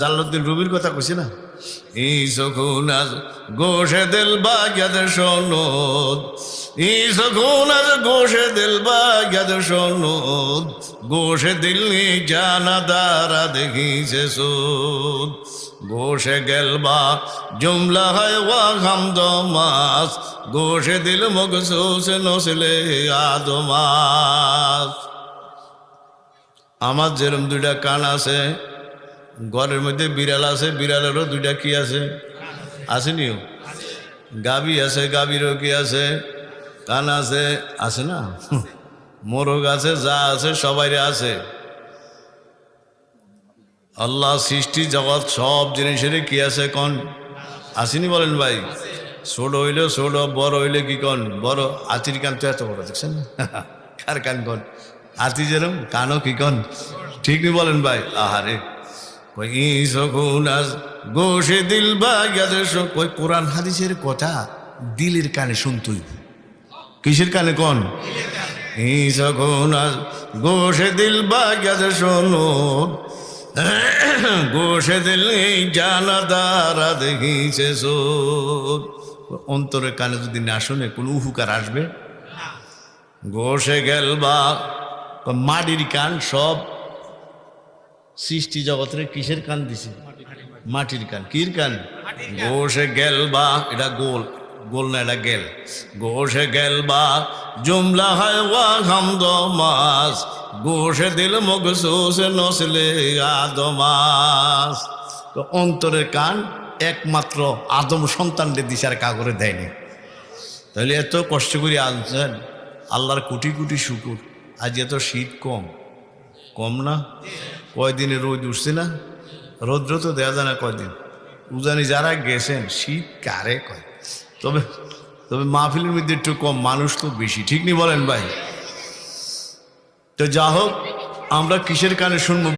Jalaluddin রুমির কথা কইছি না, এই যখন আজ গোশে দিল বাগিয়াদ সনদ, এই যখন আজ গোশে দিল বাগিয়াদ সনদ, গোশে দিল জানাদারা দেখিছে সুদ, গোশে গেলবা জুমলা হয় ওয়া হামদমাস, গোশে দিল মগসুস নসলে আদমাস। আমার যেরম দুইটা কান আছে, ঘরের মধ্যে বিড়াল আছে, বিড়ালেরও দুইটা কি আছে, আসেনিও? গাবি আছে, গাবিরও কি আছে, কান আছে, আছে না? মোরগ আছে, যা আছে সবাই আছে। আল্লাহ সৃষ্টি জগৎ সব জিনিসের কি আছে কন, আসেনি বলেন ভাই? ছোট হইলে ছোট, বড় হইলে কি কন বড়। হাতির কান তো এত বড় দেখছেন, কার কান কন? হাতি যেরম কানও কি কন, ঠিক নি বলেন ভাই? আহারে গোশে দিল বাগিয়াদ, ওই কোরআন হাদিসের কথা দিলের কানে শুনতই। কিসের কানে কন? গোশে দিল বাগিয়াদ শোনো, গোশে দিল জানাদারা দেখিছে সোদ। অন্তরের কানে যদি না শুনে কোন উপকার আসবে? গোশে গেলবা মাটির কান, সব সৃষ্টি জগতের কিসের কান দিছে? মাটির কান। কির কান? গোশে গেলবা, এটা গোল, গোল না এটা গেল। গোশে গেলবা জুমলা হয় ওয়া হামদমাস, গোশে দিল মগসুস নসলে আদমাস। তো অন্তরের কান একমাত্র আদম সন্তানদের দিছে, আর কাগরে দেয়নি। তাহলে এত কষ্ট করে আনছেন, আল্লাহর কোটি কোটি শুকুর। আজ এত শীত কম, কম না? কয়দিনে রোদ উঠছে না? রৌদ্র তো দেওয়া যায় না কয়দিন। উজানি যারা গেছেন, শীত কারে কয়? তবে তবে মাহফিলের মধ্যে একটু কম, মানুষ তো বেশি, ঠিক নি বলেন ভাই? তো যা হোক, আমরা কিসের কানে শুনবো?